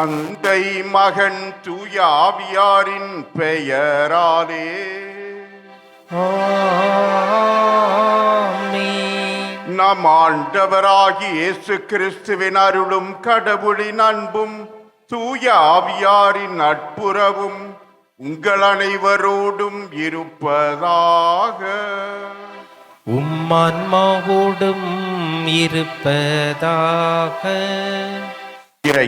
தந்தை மகன் தூய ஆவியாரின் பெயராலே ஆமென். நம் ஆண்டவராகி இயேசு கிறிஸ்துவின் அருளும் கடவுளின் அன்பும் தூய ஆவியாரின் நட்புறவும் உங்கள் அனைவரோடும் இருப்பதாக. உம்மான்மாவோடும் இருப்பதாக.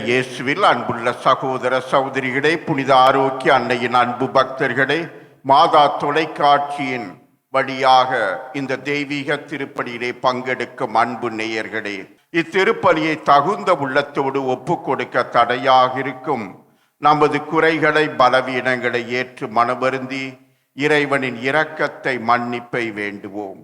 இயேசுவில் அன்புள்ள சகோதர சகோதரிகளே, புனித ஆரோக்கிய அன்னையின் அன்பு பக்தர்களே, மாதா தொலைக்காட்சியின் வழியாக இந்த தெய்வீக திருப்பலியிலே பங்கெடுக்கும் அன்பு நேயர்களே, இத்திருப்பலியை தகுந்த உள்ளத்தோடு ஒப்பு கொடுக்க தடையாக இருக்கும் நமது குறைகளை பலவீனங்களை ஏற்று மனவருந்தி இறைவனின் இரக்கத்தை மன்னிப்பை வேண்டுவோம்.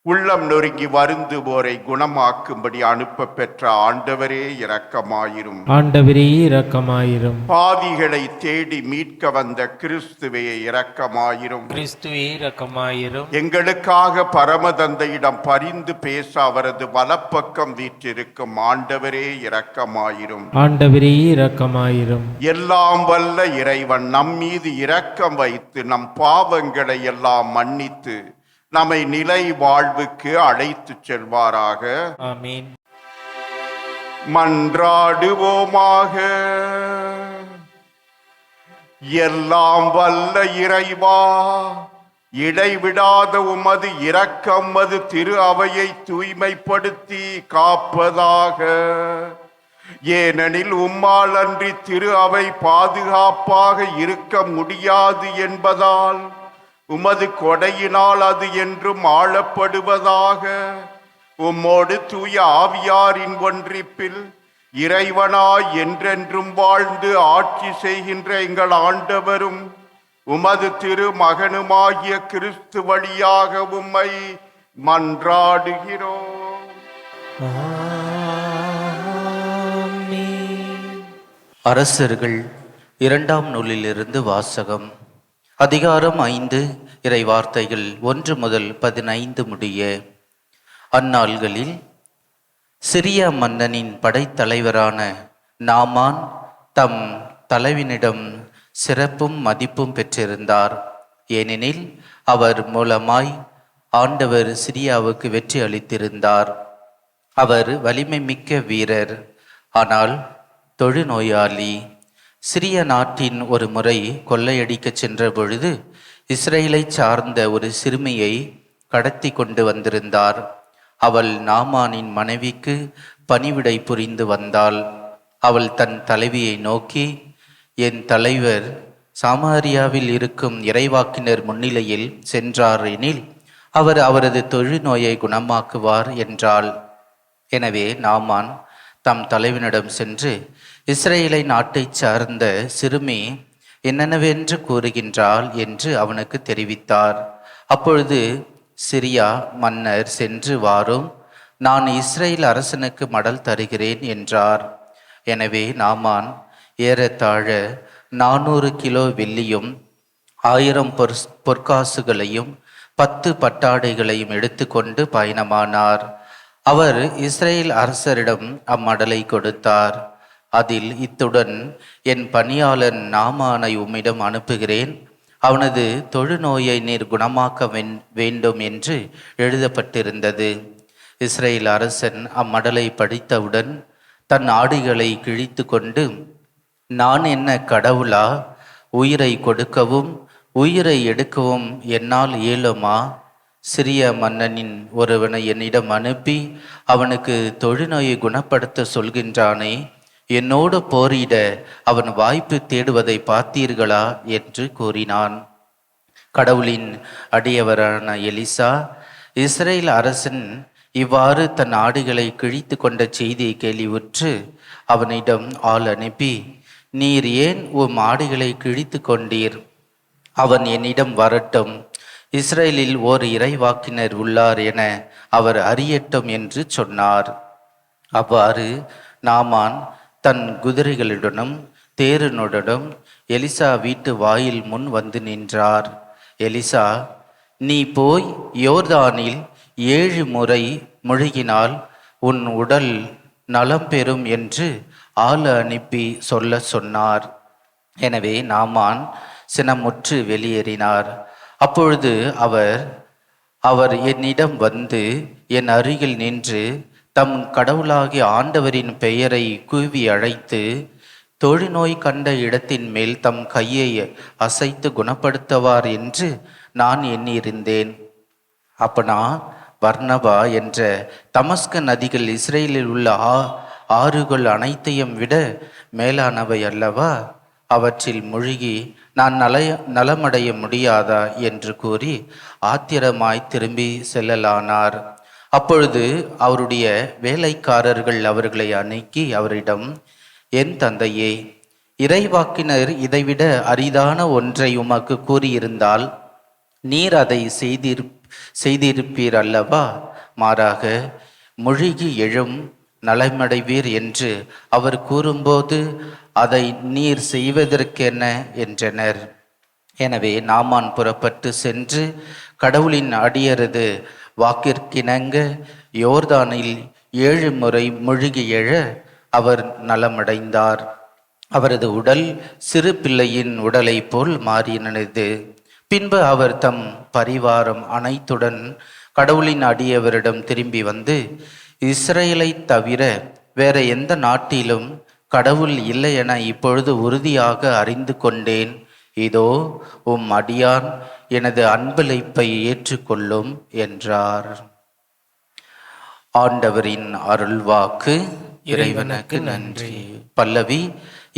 உள்ளம் நொறுங்கி வருந்துவோரை குணமாக்கும்படி அனுப்ப பெற்ற ஆண்டவரே இரக்கமாயிரும். ஆண்டவரே இரக்கமாயிரும். பாவிகளை தேடி மீட்க வந்த கிறிஸ்துவே இரக்கமாயிரும். கிறிஸ்துவே இரக்கமாயிரும். எங்களுக்காக பரமதந்தையிடம் பரிந்து பேச அவரது வலப்பக்கம் வீற்றிருக்கும் ஆண்டவரே இரக்கமாயிரும். ஆண்டவரே இரக்கமாயிரும். எல்லாம் வல்ல இறைவன் நம் மீது இரக்கம் வைத்து நம் பாவங்களை எல்லாம் மன்னித்து நம்மை நிலை வாழ்வுக்கு அழைத்து செல்வாராக. ஆமென். மன்றாடுவோமாக. எல்லாம் வல்ல இறைவா, இடைவிடாத உமது இரக்கம் அது திரு அவையை தூய்மைப்படுத்தி காப்பதாக. ஏனெனில் உம்மால் அன்றி திரு அவை பாதுகாப்பாக இருக்க முடியாது என்பதால் உமது கொடையினால் அது என்றும் ஆளப்படுவதாக. உம்மோடு தூய ஆவியாரின் ஒன்றிப்பில் இறைவனாய் என்றென்றும் வாழ்ந்து ஆட்சி செய்கின்ற எங்கள் ஆண்டவரும் உமது திரு மகனுமாகிய கிறிஸ்து வழியாக உம்மை மன்றாடுகிறோம். ஆமென். அரசர்கள் 2ஆம் நூலிலிருந்து வாசகம். அதிகாரம் 5, இறை வார்த்தைகள் 1 முதல் 15 முடிய. அந்நாள்களில் சிரியா மன்னனின் படைத்தலைவரான நாமான் தம் தலைவனிடம் சிறப்பும் மதிப்பும் பெற்றிருந்தார். ஏனெனில் அவர் மூலமாய் ஆண்டவர் சிரியாவுக்கு வெற்றி அளித்திருந்தார். அவர் வலிமை மிக்க வீரர், ஆனால் தொழுநோயாளி. சிரிய நாட்டின் ஒரு முறை கொள்ளையடிக்க சென்ற பொழுது இஸ்ரேலை சார்ந்த ஒரு சிறுமியை கடத்தி கொண்டு வந்திருந்தார். அவள் நாமானின் மனைவிக்கு பணிவிடை புரிந்து வந்தாள். அவள் தன் தலைவியை நோக்கி, என் தலைவர் சாமாரியாவில் இருக்கும் இறைவாக்கினர் முன்னிலையில் சென்றார் எனில் அவர் அவரது தொழுநோயை குணமாக்குவார் என்றாள். எனவே நாமான் தம் தலைவனிடம் சென்று, இஸ்ரேலை நாட்டைச் சார்ந்த சிறுமி என்னென்னவென்று கூறுகின்றாள் என்று அவனுக்கு தெரிவித்தார். அப்பொழுது சிரியா மன்னர், சென்று வாரும், நான் இஸ்ரேல் அரசனுக்கு மடல் தருகிறேன் என்றார். எனவே நாமான் ஏறத்தாழ 400 கிலோ வெள்ளியும் 1000 பொற்காசுகளையும் 10 பட்டாடைகளையும் எடுத்துக்கொண்டு பயணமானார். அவர் இஸ்ரேல் அரசரிடம் அம்மடலை கொடுத்தார். அதில், இத்துடன் என் பணியாளன் நாமானை உம்மிடம் அனுப்புகிறேன், அவனது தொழுநோயை நீர் குணமாக்க வேண்டும் என்று எழுதப்பட்டிருந்தது. இஸ்ரேல் அரசன் அம்மடலை படித்தவுடன் தன் ஆடைகளை கிழித்து கொண்டு, நான் என்ன கடவுளா? உயிரை கொடுக்கவும் உயிரை எடுக்கவும் என்னால் இயலுமா? சிரிய மன்னனின் ஒருவனை என்னிடம் அனுப்பி அவனுக்கு தொழுநோயை குணப்படுத்த சொல்கின்றானே, என்னோடு போரிட அவன் வாய்ப்பு தேடுவதை பார்த்தீர்களா என்று கூறினான். கடவுளின் அடியவரான எலிசா இஸ்ரேல் அரசன் இவ்வாறு தன் ஆடைகளை கிழித்து கொண்ட செய்தியை கேள்வியுற்று அவனிடம் ஆள் அனுப்பி, நீர் ஏன் உம் ஆடைகளை கிழித்து கொண்டீர்? அவன் என்னிடம் வரட்டும், இஸ்ரேலில் ஓர் இறைவாக்கினர் உள்ளார் என அவர் அறியட்டும் என்று சொன்னார். அவ்வாறு நாமான் தன் குதிரைகளுடனும் தேருனுடனும் எலிசா வீட்டு வாயில் முன் வந்து நின்றார். எலிசா, நீ போய் யோர்தானில் 7 முறை முழுகினால் உன் உடல் நலம் பெறும் என்று ஆள் அனுப்பி சொல்ல சொன்னார். எனவே நாமான் சினமுற்று வெளியேறினார். அப்பொழுது அவர் என்னிடம் வந்து என் அருகில் நின்று தம் கடவுளாகிய ஆண்டவரின் பெயரை கூவி அழைத்து தொழுநோய் கண்ட இடத்தின் மேல் தம் கையை அசைத்து குணப்படுத்துவார் என்று நான் எண்ணியிருந்தேன். அப்பனா வர்ணபா என்ற தமஸ்க நதிகள் இஸ்ரேலில் உள்ள ஆறுகள் அனைத்தையும் விட மேலானவை அல்லவா? அவற்றில் மூழ்கி நான் நலமடைய முடியாதா என்று கூறி ஆத்திரமாய் திரும்பி செல்லலானார். அப்பொழுது அவருடைய வேலைக்காரர்கள் அவர்களை அணுகி அவரிடம், என் தந்தையே, இறைவாக்கினர் இதைவிட அரிதான ஒன்றை உமக்கு கூறியிருந்தால் நீர் அதை செய்திருப்பீர் அல்லவா? மாறாக மூழ்கி எழும் நலமடைவீர் என்று அவர் கூறும்போது அதை நீர் செய்வதற்கென்ன என்றனர். எனவே நாமான் புறப்பட்டு சென்று கடவுளின் அடியரது வாக்கிற்கிணங்க யோர்தானில் 7 முறை மூழ்கி எழ அவர் நலமடைந்தார். அவரது உடல் சிறு பிள்ளையின் உடலை போல் மாறினது. பின்பு அவர் தம் பரிவாரம் அனைத்துடன் கடவுளின் அடியவரிடம் திரும்பி வந்து, இஸ்ரேலை தவிர வேற எந்த நாட்டிலும் கடவுள் இல்லை என இப்பொழுது உறுதியாக அறிந்து கொண்டேன். இதோ உம் அடியான் எனது அன்பளிப்பை ஏற்றுக்கொள்ளும் என்றார். ஆண்டவரின் அருள்வாக்கு. இறைவனுக்கு நன்றி. பல்லவி.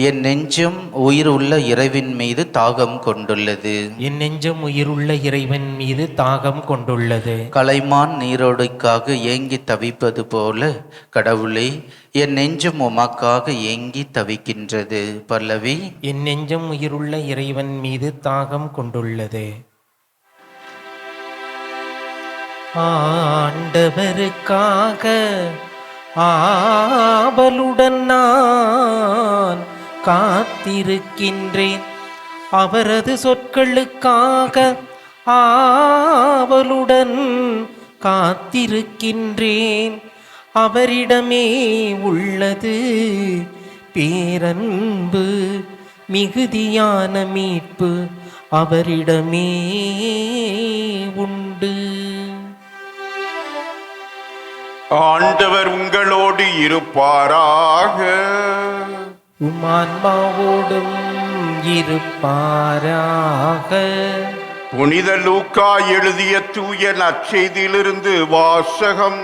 என் நெஞ்சம் உயிர் உள்ள இறைவன் மீது தாகம் கொண்டுள்ளது. என் நெஞ்சம் உயிருள்ள இறைவன் மீது தாகம் கொண்டுள்ளது. கலைமான் நீரோடைக்காக ஏங்கி தவிப்பது போல கடவுளே, என் நெஞ்சம் உமக்காக ஏங்கி தவிக்கின்றது. பல்லவி. என் நெஞ்சம் உயிருள்ள இறைவன் மீது தாகம் கொண்டுள்ளது. ஆண்டவருக்காக ஆவலுடன் நான் காத்திருக்கின்றேன். அவரது சொற்களுக்காக ஆவலுடன் காத்திருக்கின்றேன். அவரிடமே உள்ளது பேரன்பு, மிகுதியான மீட்பு அவரிடமே உண்டு. ஆண்டவர் உங்களோடு இருப்பாராக. உமான்மாவோடும் இருப்பாராக. புனித லூக்கா எழுதிய தூய நற்செய்தியிலிருந்து வாசகம்.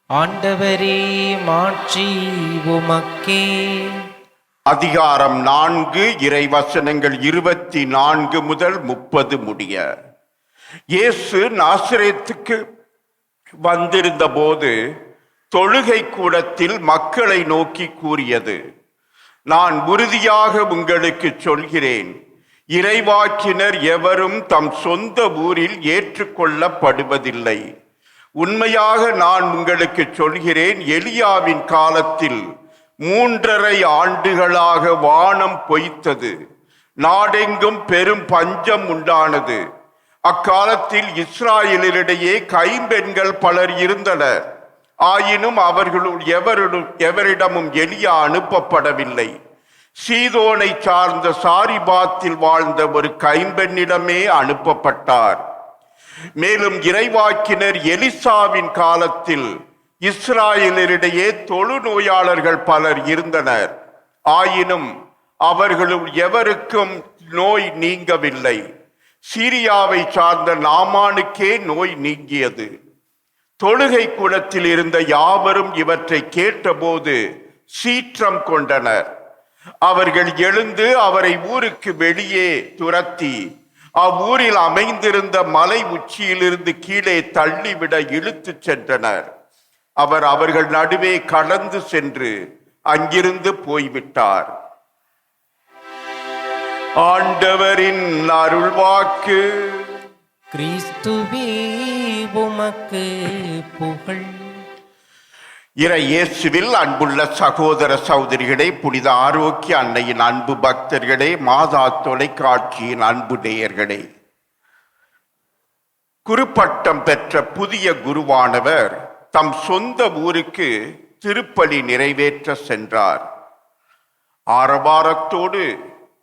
ஆண்டவரே, மாட்சி உமக்கே. அதிகாரம் 4, இறைவசனங்கள் 24 முதல் 30 முடிய. இயேசு நாசரேத்துக்கு வந்திருந்த போது தொழுகை கூடத்தில் மக்களை நோக்கி கூறியது, நான் உறுதியாக உங்களுக்கு சொல்கிறேன், இறைவாக்கினர் எவரும் தம் சொந்த ஊரில் ஏற்றுக்கொள்ளப்படுவதில்லை. உண்மையாக நான் உங்களுக்கு சொல்கிறேன், எலியாவின் காலத்தில் 3½ ஆண்டுகளாக வானம் பொய்த்தது, நாடெங்கும் பெரும் பஞ்சம் உண்டானது. அக்காலத்தில் இஸ்ராயலிடையே கைம்பெண்கள் பலர் இருந்தனர். ஆயினும் அவர்களுள் எவரிடமும் எலியா அனுப்பப்படவில்லை. சீதோனை சார்ந்த சாரிபாத்தில் வாழ்ந்த ஒரு கைம்பெண்ணிடமே அனுப்பப்பட்டார். மேலும் இறைவாக்கினர் எலிசாவின் காலத்தில் இஸ்ராயலிடையே தொழுநோயாளர்கள் பலர் இருந்தனர். ஆயினும் அவர்களுள் எவருக்கும் நோய் நீங்கவில்லை. சீரியாவை சார்ந்த நாமானுக்கே நோய் நீங்கியது. தொழுகை கூடத்தில் இருந்த யாவரும் இவற்றை கேட்டபோது சீற்றம் கொண்டனர். அவர்கள் எழுந்து அவரை ஊருக்கு வெளியே துரத்தி அவ்வூரில் அமைந்திருந்த மலை உச்சியிலிருந்து கீழே தள்ளிவிட இழுத்து சென்றனர். அவர் அவர்கள் நடுவே கடந்து சென்று அங்கிருந்து போய்விட்டார். ஆண்டவரின் அருள்வாக்கு. கிறிஸ்துவே உமக்கு புகழ். இயேசுவில் அன்புள்ள சகோதர சகோதரிகளே, புனித ஆரோக்கிய அன்னையின் அன்பு பக்தர்களே, மாதா தொலைக்காட்சியின் அன்பு நேயர்களே, குருப்பட்டம் பெற்ற புதிய குருவானவர் தம் சொந்த ஊருக்கு திருப்பலி நிறைவேற்ற சென்றார். ஆரவாரத்தோடு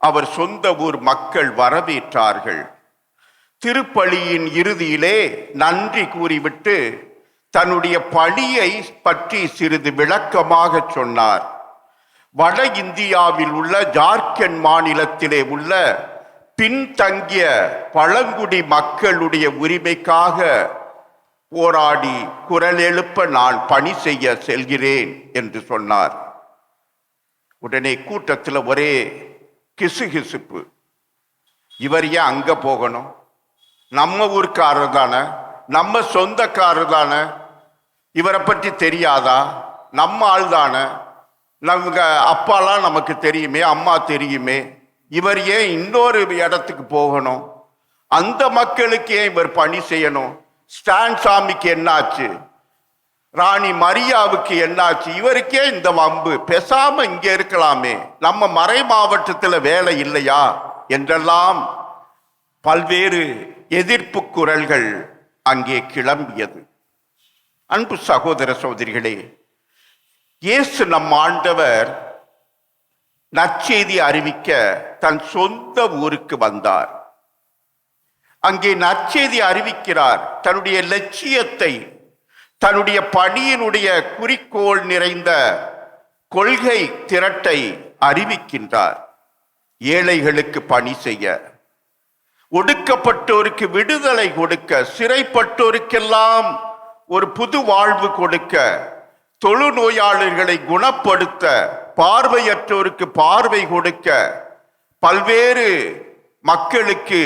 அவர் சொந்த ஊர் மக்கள் வரவேற்றார்கள். திருப்பலியின் இறுதியிலே நன்றி கூறிவிட்டு தன்னுடைய பணியை பற்றி சிறிது விளக்கமாக சொன்னார். வட இந்தியாவில் உள்ள ஜார்க்கண்ட் மாநிலத்திலே உள்ள பின்தங்கிய பழங்குடி மக்களுடைய உரிமைக்காக போராடி குரல் எழுப்ப நான் பணி செய்ய செல்கிறேன் என்று சொன்னார். உடனே கூட்டத்தில் ஒரே கிசுகிசுப்பு. இவர் ஏன் அங்க போகணும்? நம்ம ஊர்க்காரர் தானே, நம்ம சொந்தக்காரர் தானே, இவரை பற்றி தெரியாதா? நம்ம ஆள் தானே, நம்ம அப்பாலாம் நமக்கு தெரியுமே, அம்மா தெரியுமே, இவர் ஏன் இன்னொரு இடத்துக்கு போகணும்? அந்த மக்களுக்கு ஏன் இவர் பணி செய்யணும்? ஸ்டான் சாமிக்கு என்னாச்சு? ராணி மரியாவுக்கு என்னாச்சு? இவருக்கே இந்த வம்பு, பேசாம இங்க இருக்கலாமே, நம்ம மறை மாவட்டத்தில் வேலை இல்லையா என்றெல்லாம் பல்வேறு எதிர்ப்பு குரல்கள் அங்கே கிளம்பியது. அன்பு சகோதர சகோதரிகளே, இயேசு நம் ஆண்டவர் நற்செய்தி அறிவிக்க தன் சொந்த ஊருக்கு வந்தார். அங்கே நற்செய்தி அறிவிக்கிறார். தன்னுடைய லட்சியத்தை, தன்னுடைய பணியினுடைய குறிக்கோள் நிறைந்த கொள்கை திரட்டை அறிவிக்கின்றார். ஏழைகளுக்கு பணி செய்ய, ஒடுக்கப்பட்டோருக்கு விடுதலை கொடுக்க, சிறைப்பட்டோருக்கெல்லாம் ஒரு புது வாழ்வு கொடுக்க, தொழுநோயாளர்களை குணப்படுத்த, பார்வையற்றோருக்கு பார்வை கொடுக்க, பல்வேறு மக்களுக்கு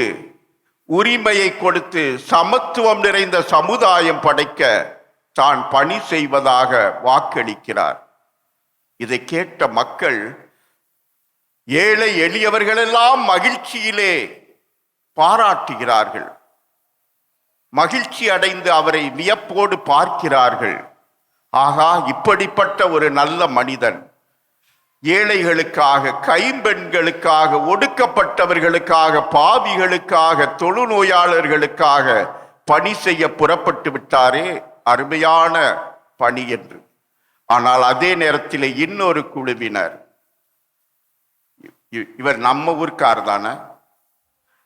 உரிமையை கொடுத்து சமத்துவம் நிறைந்த சமுதாயம் படைக்க தான் பணி செய்வதாக வாக்களிக்கிறார். இதை கேட்ட மக்கள், ஏழை எளியவர்களெல்லாம் மகிழ்ச்சியிலே பாராட்டுகிறார்கள். மகிழ்ச்சி அடைந்து அவரை வியப்போடு பார்க்கிறார்கள். ஆகா, இப்படிப்பட்ட ஒரு நல்ல மனிதன் ஏழைகளுக்காக, கைம்பெண்களுக்காக, ஒடுக்கப்பட்டவர்களுக்காக, பாவிகளுக்காக, தொழுநோயாளர்களுக்காக பணி செய்ய புறப்பட்டு விட்டாரே, அருமையான பணி என்று. ஆனால் அதே நேரத்தில் இன்னொரு குழுவினர், இவர் நம்ம ஊர்க்கார் தானே,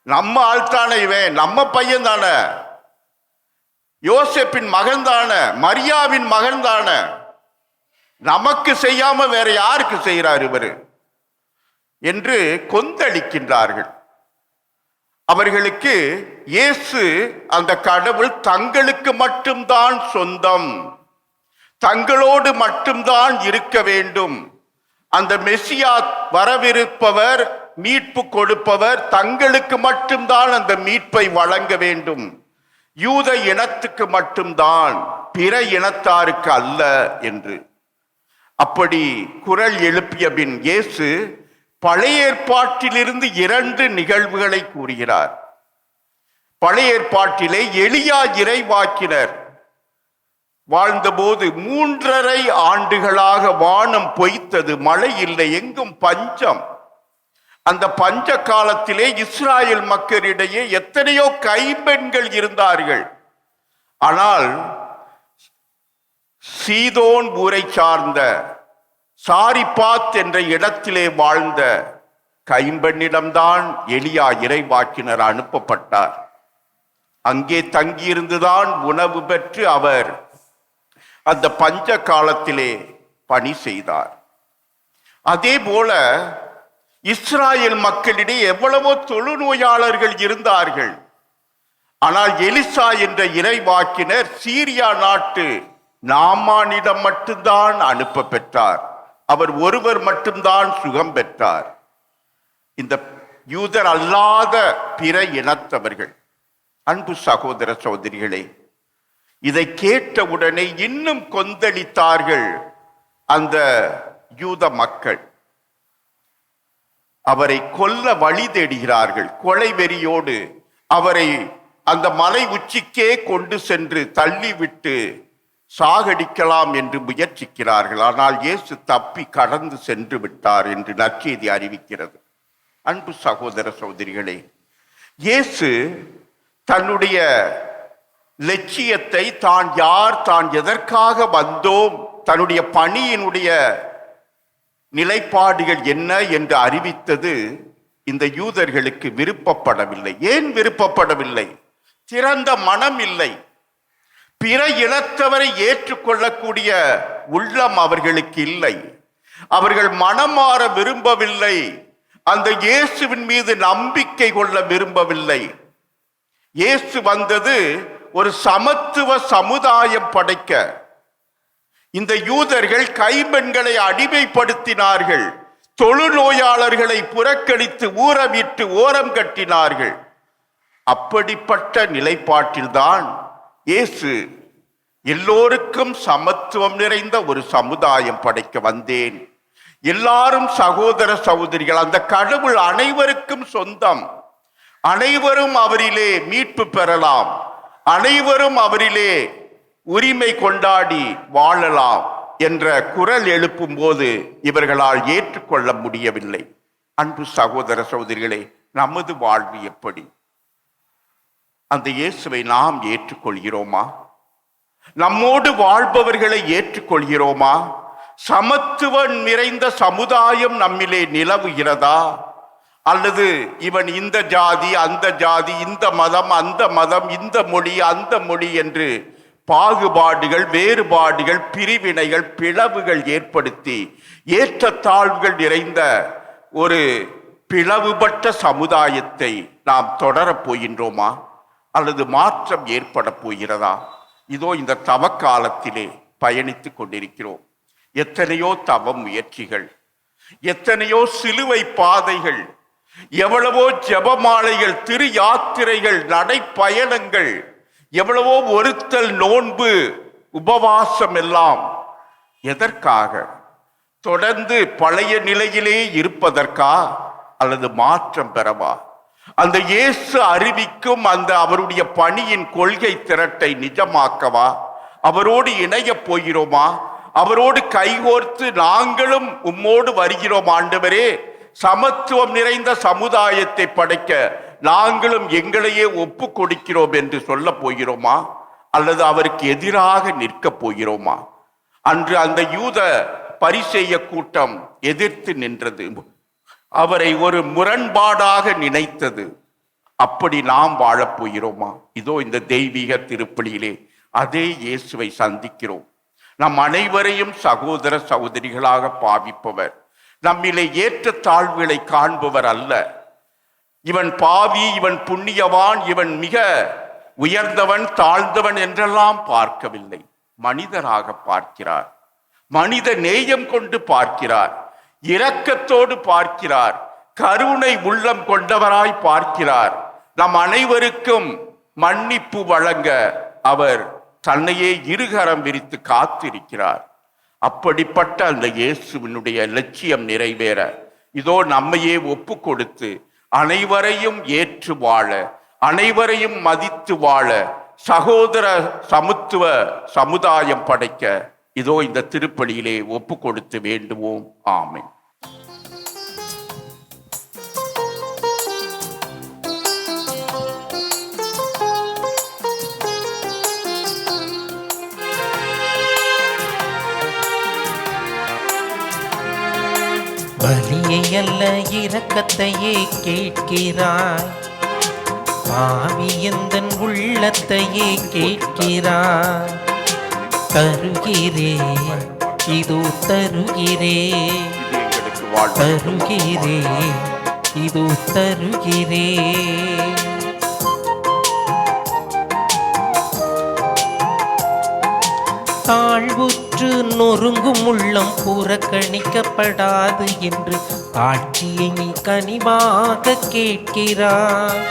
நம்ம ஆள் தானே, இவன் நம்ம பையன் தானே, யோசேப்பின் மகன் தானே, மரியாவின் மகன் தானே, நமக்கு செய்யாம வேற யாருக்கு செய்கிறார் இவர் என்று கொந்தளிக்கின்றார்கள். அவர்களுக்கு இயேசு, அந்த கடவுள் தங்களுக்கு மட்டும்தான் சொந்தம், தங்களோடு மட்டும்தான் இருக்க வேண்டும், அந்த மெசியா வரவிருப்பவர், மீட்பு கொடுப்பவர் தங்களுக்கு மட்டும்தான் அந்த மீட்பை வழங்க வேண்டும், யூத இனத்துக்கு மட்டும்தான், பிற இனத்தாருக்கு அல்ல என்று அப்படி குரல் எழுப்பிய பின் இயேசு பழைய ஏற்பாட்டிலிருந்து 2 நிகழ்வுகளை கூறுகிறார். பழைய ஏற்பாட்டிலே எலியா இறைவாக்கினர் வாழ்ந்தபோது 3.5 ஆண்டுகளாக வானம் பொய்த்தது, மழை இல்லை, எங்கும் பஞ்சம். அந்த பஞ்ச காலத்திலே இஸ்ராயேல் மக்களிடையே எத்தனையோ கைம்பெண்கள் இருந்தார்கள். ஆனால் சீதோன் ஊரை சார்ந்த சாரிபாத் என்ற இடத்திலே வாழ்ந்த கைம்பெண்ணிடம்தான் எலியா இறைவாக்கினர் அனுப்பப்பட்டார். அங்கே தங்கியிருந்துதான் உணவு பெற்று அவர் அந்த பஞ்ச காலத்திலே பணி செய்தார். அதே போல இஸ்ராயேல் மக்களிடையே எவ்வளவோ தொழுநோயாளர்கள் இருந்தார்கள். ஆனால் எலிசா என்ற இறைவாக்கினர் சீரியா நாட்டு நாமானிடம் மட்டும்தான் அனுப்ப பெற்றார். அவர் ஒருவர் மட்டும்தான் சுகம் பெற்றார். இந்த யூதர் அல்லாத பிற இனத்தவர்கள், அன்பு சகோதர சகோதரிகளே, இதை கேட்டவுடனே இன்னும் கொந்தளித்தார்கள் அந்த யூத மக்கள். அவரை கொல்ல வழி தேடுகிறார்கள். கொலை வெறியோடு அவரை அந்த மலை உச்சிக்கே கொண்டு சென்று தள்ளிவிட்டு சாகடிக்கலாம் என்று முயற்சிக்கிறார்கள். ஆனால் இயேசு தப்பி கடந்து சென்று விட்டார் என்று நற்செய்தி அறிவிக்கிறது. அன்பு சகோதர சகோதரிகளே, இயேசு தன்னுடைய லட்சியத்தை, தான் யார், தான் எதற்காக வந்தோம், தன்னுடைய பணியினுடைய நிலைப்பாடுகள் என்ன என்று அறிவித்தது இந்த யூதர்களுக்கு விருப்பப்படவில்லை. ஏன் விருப்பப்படவில்லை? திறந்த மனம் இல்லை. பிற இனத்தவரை ஏற்றுக்கொள்ளக்கூடிய உள்ளம் அவர்களுக்கு இல்லை. அவர்கள் மனம் மாற விரும்பவில்லை. அந்த இயேசுவின் மீது நம்பிக்கை கொள்ள விரும்பவில்லை. இயேசு வந்தது ஒரு சமத்துவ சமுதாயம் படைக்க. இந்த யூதர்கள் கைம்பெண்களை அடிமைப்படுத்தினார்கள். தொழுநோயாளர்களை புறக்கணித்து ஊறவிட்டு ஓரம் கட்டினார்கள். அப்படிப்பட்ட நிலைப்பாட்டில்தான் இயேசு எல்லோருக்கும் சமத்துவம் நிறைந்த ஒரு சமுதாயம் படைக்க வந்தேன். எல்லாரும் சகோதர சகோதரிகள். அந்த கடவுள் அனைவருக்கும் சொந்தம். அனைவரும் அவரிலே மீட்பு பெறலாம். அனைவரும் அவரிலே உரிமை கொண்டாடி வாழலாம் என்ற குரல் எழுப்பும் போது இவர்களால் ஏற்றுக்கொள்ள முடியவில்லை. அன்பு சகோதர சகோதரிகளே, நமது வாழ்வு எப்படி? அந்த இயேசுவை நாம் ஏற்றுக்கொள்கிறோமா? நம்மோடு வாழ்பவர்களை ஏற்றுக்கொள்கிறோமா? சமத்துவம் நிறைந்த சமுதாயம் நம்மிலே நிலவுகிறதா? அல்லது இவன் இந்த ஜாதி, அந்த ஜாதி, இந்த மதம், அந்த மதம், இந்த மொழி, அந்த மொழி என்று பாகுபாடுகள், வேறுபாடுகள், பிரிவினைகள், பிளவுகள் ஏற்படுத்தி ஏற்றத்தாழ்வுகள் நிறைந்த ஒரு பிளவுபட்ட சமுதாயத்தை நாம் தொடரப் போகின்றோமா? அல்லது மாற்றம் ஏற்பட போகிறதா? இதோ இந்த தவக்காலத்திலே பயணித்துக் கொண்டிருக்கிறோம். எத்தனையோ தவ முயற்சிகள், எத்தனையோ சிலுவை பாதைகள், எவ்வளவோ ஜெபமாலைகள், திரு யாத்திரைகள், நடைப்பயணங்கள், எவ்வளவோ ஒருத்தல், நோன்பு, உபவாசம் எல்லாம் எதற்காக? தொடர்ந்து பழைய நிலையிலே இருப்பதற்கா அல்லது மாற்றம் பெறவா? அந்த இயேசு அறிவிக்கும் அந்த அவருடைய பணியின் கொள்கை திரட்டை நிஜமாக்கவா? அவரோடு இணையப் போகிறோமா? அவரோடு கைகோர்த்து நாங்களும் உம்மோடு வருகிறோம் ஆண்டவரே, சமத்துவம் நிறைந்த சமுதாயத்தை படைக்க நாங்களும் எங்களையே ஒப்பு கொடுக்கிறோம் என்று சொல்ல போகிறோமா? அல்லது அவருக்கு எதிராக நிற்க போகிறோமா? அன்று அந்த யூத பரிசேய கூட்டம் எதிர்த்து நின்றது. அவரை ஒரு முரண்பாடாக நினைத்தது. அப்படி நாம் வாழப்போகிறோமா? இதோ இந்த தெய்வீக திருப்பலியிலே அதே இயேசுவை சந்திக்கிறோம். நம் அனைவரையும் சகோதர சகோதரிகளாக பாவிப்பவர், நம்மிலே ஏற்ற தாழ்வுகளை காண்பவர் அல்ல. இவன் பாவி, இவன் புண்ணியவான், இவன் மிக உயர்ந்தவன், தாழ்ந்தவன் என்றெல்லாம் பார்க்கவில்லை. மனிதராக பார்க்கிறார். மனித நேயம் கொண்டு பார்க்கிறார். இரக்கத்தோடு பார்க்கிறார். கருணை உள்ளம் கொண்டவராய் பார்க்கிறார். நம் அனைவருக்கும் மன்னிப்பு வழங்க அவர் தன்னையே இருகரம் விரித்து காத்திருக்கிறார். அப்படிப்பட்ட அந்த இயேசுவினுடைய லட்சியம் நிறைவேற இதோ நம்மையே ஒப்பு கொடுத்து அனைவரையும் ஏற்று வாழ, அனைவரையும் மதித்து வாழ, சகோதர சமத்துவ சமுதாயம் படைக்க இதோ இந்த திருப்பலியிலே ஒப்பு கொடுத்து வேண்டுவோம். ஆமென். பலியை அல்ல இரக்கத்தையே கேட்கிறாய், பாவி எந்தன் உள்ளத்தையே கேட்கிறாய். தருகிறேன் இதோ தருகிறேன், தருகிறேன் இதோ தருகிறேன். தாழ்வுற்று நொறுங்கும் உள்ளம் புறக்கணிக்கப்படாது என்று காட்சியை நீ கனிவாக கேட்கிறாய்.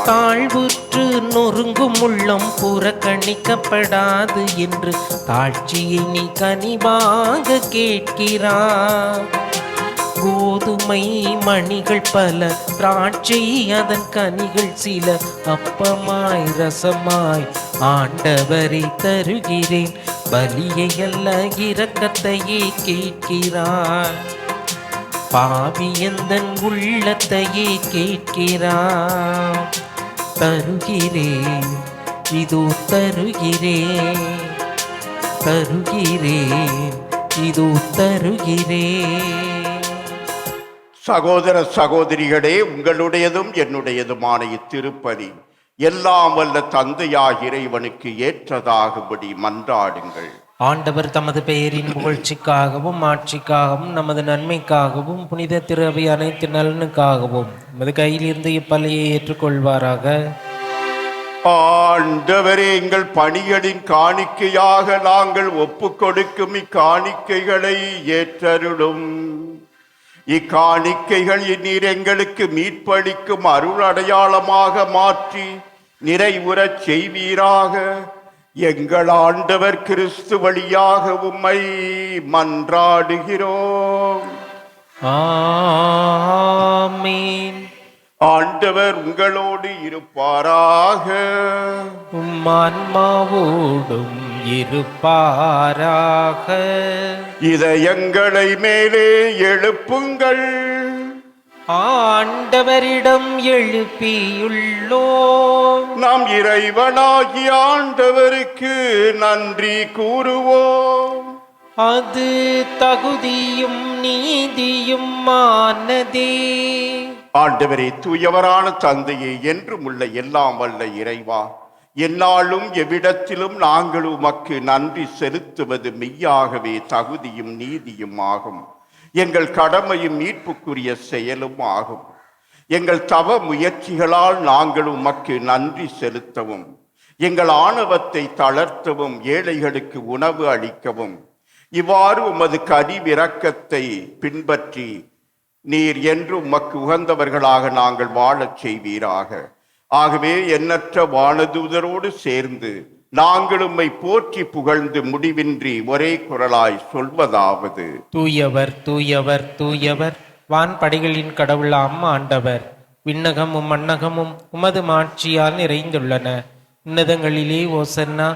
தாழ்வுற்று நொறுங்கும் உள்ளம் புறக்கணிக்கப்படாது என்று காட்சியை நீ கனிவாக கேட்கிறாய். கோதுமை மணிகள் பல, திராட்சை அதன் கனிகள் சில, அப்பமாய் ரசமாய் ஆண்டவரை தருகிறேன். பலியை அல்ல இரக்கத்தையே கேட்கிறாய், பாவி எந்தன் உள்ளத்தையே கேட்கிறாய். தருகிறேன் இதோ தருகிறேன், தருகிறேன் இது தருகிறே. சகோதர சகோதரிகளே, உங்களுடையதும் என்னுடையதுமான இத்திருப்பலி எல்லாம் வல்ல தந்தையாகிய இறைவனுக்கு ஏற்றதாகும்படி மன்றாடுங்கள். ஆண்டவர் தமது பெயரின் புகழ்ச்சிக்காகவும் ஆட்சிக்காகவும் நமது நன்மைக்காகவும் புனித திரு அவை அனைத்து நலனுக்காகவும் நமது கையிலிருந்து இப்பலியை ஏற்றுக்கொள்வாராக. ஆண்டவரே, எங்கள் பணிகளின் காணிக்கையாக நாங்கள் ஒப்புக் கொடுக்கும் இக்காணிக்கைகளை ஏற்றருளும். இக்காணிக்கைகள் நீர் எங்களுக்கு மீட்பளிக்கும் அருள் அடையாளமாக மாற்றி நிறைவுறச் செய்வீராக. எங்கள் ஆண்டவர் கிறிஸ்து வழியாக உம்மை மன்றாடுகிறோம். ஆமென். ஆண்டவர் உங்களோடு இருப்பாராக. உம்மான்மாவோடும் இருப்பாராக. இதயங்களை மேலே எழுப்புங்கள். ஆண்டவரிடம் எழுப்பியுள்ளோம். நாம் இறைவனாகிய ஆண்டவருக்கு நன்றி கூறுவோம். அது தகுதியும் நீதியும் ஆனதே. ஆண்டவரே, தூயவரான தந்தையே, என்றும் உள்ள எல்லாம் வல்ல இறைவா, எந்நாளும் எவ்விடத்திலும் நாங்கள் உமக்கு நன்றி செலுத்துவது மெய்யாகவே தகுதியும் நீதியும் ஆகும். எங்கள் கடமையும் மீட்புக்குரிய செயலும் ஆகும். எங்கள் தவ முயற்சிகளால் நாங்கள் உமக்கு நன்றி செலுத்தவும், எங்கள் ஆணவத்தை தளர்த்தவும், ஏழைகளுக்கு உணவு அளிக்கவும், இவ்வாறு உமது கனிவிரக்கத்தை பின்பற்றி நீர் என்று உமக்கு உகந்தவர்களாக நாங்கள் வாழச் செய்வீராக. ஆகவே எண்ணற்ற வானதூதரோடு சேர்ந்து நாங்கள் உம்மை போற்றி புகழ்ந்து முடிவின்றி ஒரே குரலாய் சொல்வதாவது: தூயவர் தூயவர் தூயவர், வான்படைகளின் கடவுளாம் ஆண்டவர். விண்ணகமும் மண்ணகமும் உமது மாட்சியால் நிறைந்துள்ளன. உன்னதங்களிலே ஓசன்னா.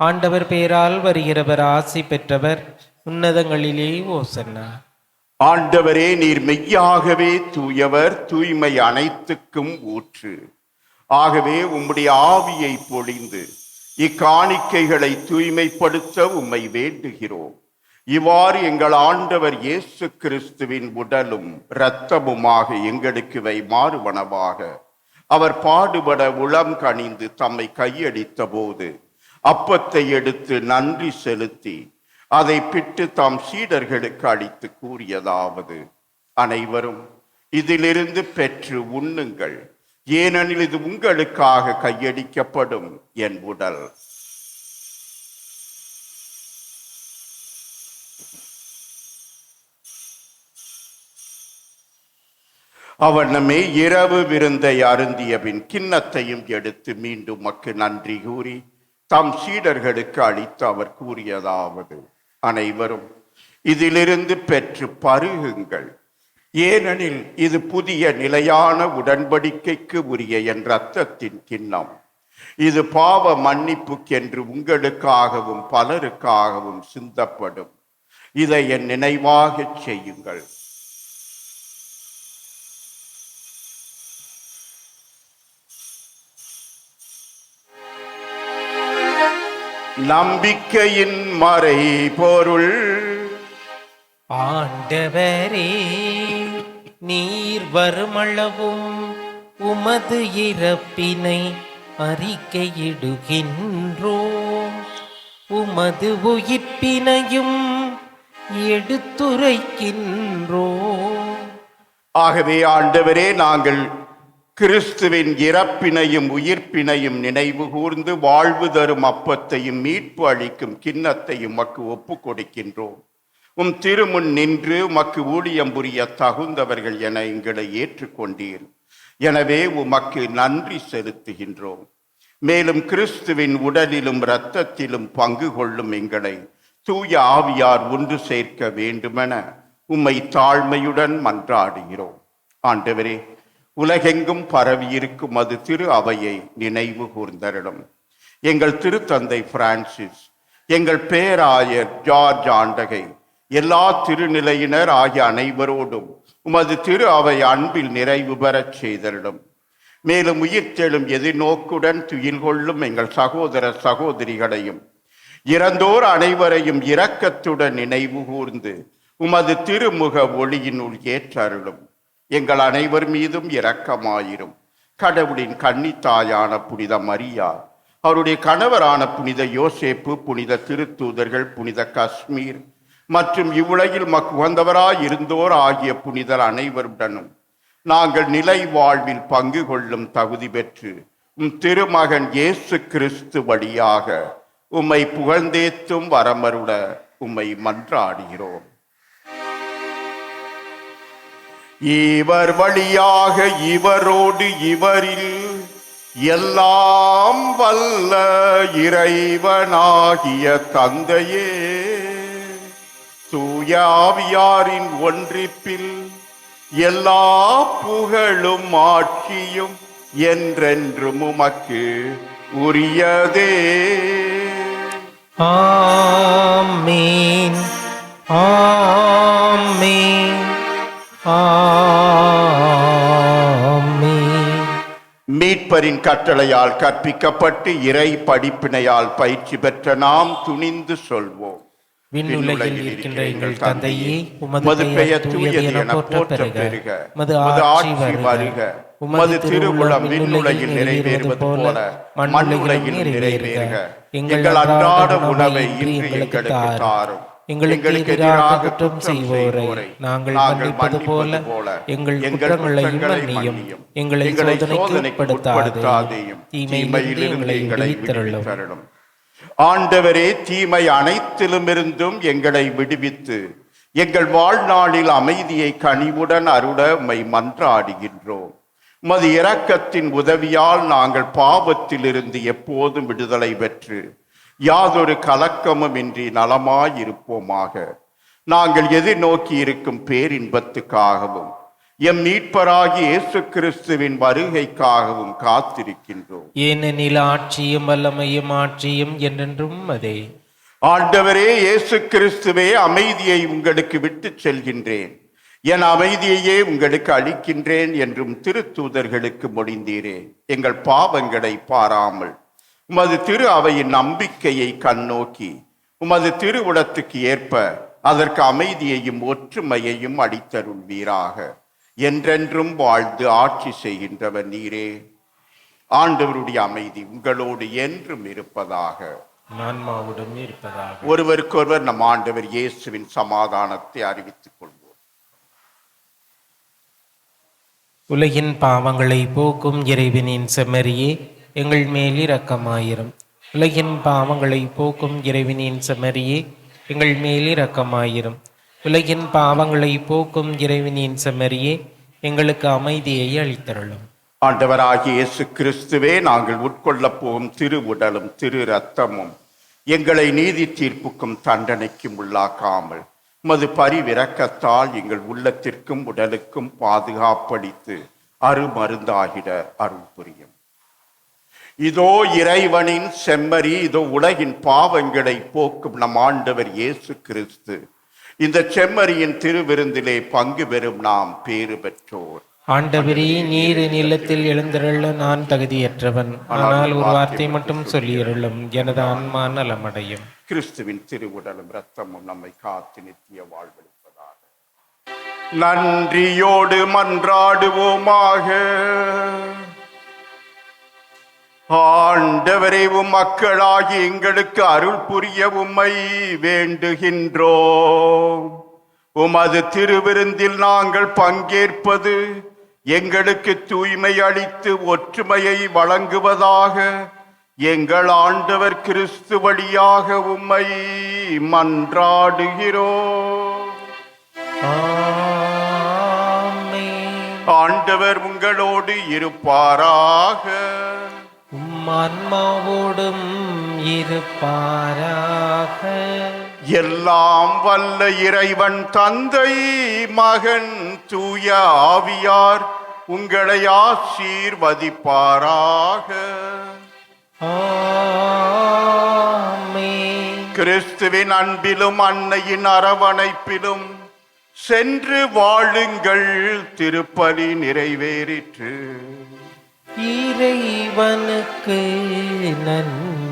ஆண்டவர் பெயரால் வருகிறவர் ஆசி பெற்றவர். உன்னதங்களிலே ஓசன்னா. ஆண்டவரே, நீர் மெய்யாகவே தூயவர், தூய்மை அனைத்துக்கும் ஊற்று. ஆகவே உம்முடைய ஆவியை பொழிந்து இக்காணிக்கைகளை தூய்மைப்படுத்த உம்மை வேண்டுகிறோம். இவ்வாறு எங்கள் ஆண்டவர் இயேசு கிறிஸ்துவின் உடலும் இரத்தமுமாக எங்களுக்கு இவை மாறுவனவாக. அவர் பாடுபட உளம் கனிந்து தம்மை கையடித்த போது அப்பத்தை எடுத்து நன்றி செலுத்தி அதை பிட்டு தாம் சீடர்களுக்கு அளித்து கூறியதாவது: அனைவரும் இதிலிருந்து பெற்று உண்ணுங்கள், ஏனெனில் இது உங்களுக்காக கையடிக்கப்படும் என் உடல். அவனமே இரவு விருந்தை அருந்தியபின் கிண்ணத்தையும் எடுத்து மீண்டும் மக்கு நன்றி கூறி தம் சீடர்களுக்கு அளித்து அவர் கூறியதாவது: அனைவரும் இதிலிருந்து பெற்று பருகுங்கள், ஏனெனில் இது புதிய நிலையான உடன்படிக்கைக்கு உரிய என் இரத்தத்தின் கிண்ணம். இது பாவ மன்னிப்புக்கென்று உங்களுக்காகவும் பலருக்காகவும் சிந்தப்படும். இதை என் நினைவாகச் செய்யுங்கள். நம்பிக்கையின் மறை பொருள். ஆண்டவரே, நீர் வருமளவும் உமது இறப்பினை அறிக்கையிடுகின்றோம், உமது உயிர்ப்பினையும் எடுத்துரைக்கின்றோம். ஆகவே ஆண்டவரே, நாங்கள் கிறிஸ்துவின் இறப்பினையும் உயிர்ப்பினையும் நினைவு கூர்ந்து வாழ்வு தரும் அப்பத்தையும் மீட்பு அளிக்கும் கிண்ணத்தையும் உமக்கு ஒப்பு கொடுக்கின்றோம். உம் திருமுன் நின்று உமக்கு ஊழியம் புரிய தகுந்தவர்கள் என எங்களை ஏற்றுக்கொண்டீர். எனவே உமக்கு நன்றி செலுத்துகின்றோம். மேலும் கிறிஸ்துவின் உடலிலும் இரத்தத்திலும் பங்கு கொள்ளும் எங்களை தூய ஆவியார் ஒன்று சேர்க்க வேண்டுமென உம்மை தாழ்மையுடன் மன்றாடுகிறோம். ஆண்டவரே, உலகெங்கும் பரவியிருக்கும் அது திரு அவையை நினைவு கூர்ந்தருளும். எங்கள் திருத்தந்தை பிரான்சிஸ், எங்கள் பேராயர் ஜார்ஜ் ஆண்டகை, எல்லா திருநிலையினர் ஆகிய அனைவரோடும் உமது திரு அவை அன்பில் நிறைவு பெறச் செய்தருளும். மேலும் உயிர்த்தெழும் எதிர்நோக்குடன் துயில் கொள்ளும் எங்கள் சகோதர சகோதரிகளையும் இறந்தோர் அனைவரையும் இரக்கத்துடன் நினைவு கூர்ந்து உமது திருமுக ஒளியினுள் ஏற்றருளும். எங்கள் அனைவர் மீதும் இரக்கமாயிரும். கடவுளின் கன்னித்தாயான புனித மரியா, அவருடைய கணவரான புனித யோசேப்பு, புனித திருத்தூதர்கள், புனித கஸ்மீர் மற்றும் இவ்வுலகில் உகந்தவராய் இருந்தோர் ஆகிய புனிதர் அனைவருடனும் நாங்கள் நிலை வாழ்வில் பங்கு கொள்ளும் தகுதி பெற்று திருமகன் இயேசு கிறிஸ்து வழியாக உம்மை புகழ்ந்தேத்தும் வரமருள உம்மை மன்றாடுகிறோம். இவர் வழியாக இவரோடு இவரில் எல்லாம் வல்ல இறைவனாகிய தந்தையே, தூய ஆவியாரின் ஒன்றிப்பில் எல்லா புகழும் ஆட்சியும் என்றென்றும் உமக்கு உரியதே. ஆமீன், ஆமீன், ஆமீன். மீட்பரின் கட்டளையால் கற்பிக்கப்பட்டு இறை படிப்பினையால் பயிற்சி பெற்ற நாம் துணிந்து சொல்வோம். விண்ணுலகில் இருக்கின்ற எங்கள் தந்தையே, உமது பெயர் தூயது என போற்ற பெறுக. உமது ஆட்சி வருக. உமது திருவுளம் விண்ணுலகில் நிறைவேறுவது போல மண்ணுலகில் நிறைவேறுக. எங்கள் அன்றாட உணவை இன்று எங்களுக்கு தாரும். எங்களுக்கு எதிராக குற்றம் செய்வோரை நாங்கள் மன்னிப்பது போல எங்கள் குற்றங்களை மன்னியும். எங்களை சோதனைக்கு உட்படுத்தாதேயும், தீமையிலிருந்து எங்களை விடுவித்தருளும். ஆண்டவரே, தீமை அனைத்திலுமிருந்தும் எங்களை விடுவித்து எங்கள் வாழ்நாளில் அமைதியை கனிவுடன் அருள உம்மை மன்றாடுகின்றோம். உமது இரக்கத்தின் உதவியால் நாங்கள் பாவத்திலிருந்து எப்போதும் விடுதலை பெற்று யாதொரு கலக்கமும் இன்றி நலமாயிருப்போமாக. நாங்கள் எதிர்நோக்கி இருக்கும் பேரின்பத்துக்காகவும் எம் மீட்பராகி இயேசு கிறிஸ்துவின் வருகைக்காகவும் காத்திருக்கின்றோம். ஏனெனில் ஆட்சியும் வல்லமையும் ஆட்சியும் என்றென்றும் அதே. ஆண்டவரே இயேசு கிறிஸ்துவே, அமைதியை உங்களுக்கு விட்டு செல்கின்றேன், என் அமைதியையே உங்களுக்கு அளிக்கின்றேன் என்றும் திருத்தூதர்களுக்கு மொழிந்தீரே. எங்கள் பாவங்களை பாராமல் உமது திரு அவையின் நம்பிக்கையை கண்ணோக்கி உமது திருவுளத்துக்கு ஏற்ப அதற்கு அமைதியையும் ஒற்றுமையையும் அளித்தருள்வீராக. என்றென்றும் வாழ்ந்து ஆட்சி செய்கின்றவர் நீரே. ஆண்டவருடைய அமைதி உங்களோடு என்றும் இருப்பதாக. ஆன்மாவுடன் இருப்பதாக. ஒருவருக்கொருவர் நம் ஆண்டவர் இயேசுவின் சமாதானத்தை அறிவித்துக் கொள்வோம். உலகின் பாவங்களை போக்கும் இறைவனின் செம்மறியே, எங்கள் மேல் இரக்கமாயிரும். உலகின் பாவங்களை போக்கும் இறைவனின் செம்மறியே, எங்கள் மேல் இரக்கமாயிரும். உலகின் பாவங்களை போக்கும் இறைவனின் செம்மறியே, எங்களுக்கு அமைதியை அளித்தருளும். ஆண்டவராகிய இயேசு கிறிஸ்துவே, நாங்கள் உட்கொள்ளப் போகும் திரு உடலும் திரு இரத்தமும் எங்களை நீதி தீர்ப்புக்கும் தண்டனைக்கும் உள்ளாக்காமல் உமது பரிவிரக்கத்தால் எங்கள் உள்ளத்திற்கும் உடலுக்கும் பாதுகாப்பளித்து அருமருந்தாகிட அருள் புரியும். இதோ இறைவனின் செம்மறி, இதோ உலகின் பாவங்களை போக்கும் நம் ஆண்டவர் இயேசு கிறிஸ்து. இந்த செம்மறியின் திருவிருந்திலே பங்கு பெறும் நாம் பேறு பெற்றோர். ஆண்டவரே, நீர் நிலத்தில் எழுந்தருள நான் தகுதியற்றவன். ஆனால் ஒரு வார்த்தை மட்டும் சொல்லியருளும், எனது ஆன்மா நலமடையும். கிறிஸ்துவின் திருவுடலும் இரத்தமும் நம்மை காத்து நித்திய வாழ்வளிப்பதாக. நன்றியோடு மன்றாடுவோமாக. ஆண்டவரே, உம் மக்களாகி எங்களுக்கு அருள் புரிய உம்மை வேண்டுகின்றோம். உமது திருவிருந்தில் நாங்கள் பங்கேற்பது எங்களுக்கு தூய்மை அளித்து ஒற்றுமையை வழங்குவதாக. எங்கள் ஆண்டவர் கிறிஸ்து வழியாக உம்மை மன்றாடுகிறோம். ஆண்டவர் உங்களோடு இருப்பாராக. ஆன்மாவோடும் இருப்பாராக. எல்லாம் வல்ல இறைவன் தந்தை, மகன், தூய ஆவியார் உங்களை ஆசீர்வதிப்பாராக. ஆமென். கிறிஸ்துவின் அன்பிலும் அன்னையின் அரவணைப்பிலும் சென்று வாழுங்கள். திருப்பலி நிறைவேறிற்று. இறைவனுக்கு நன்றி.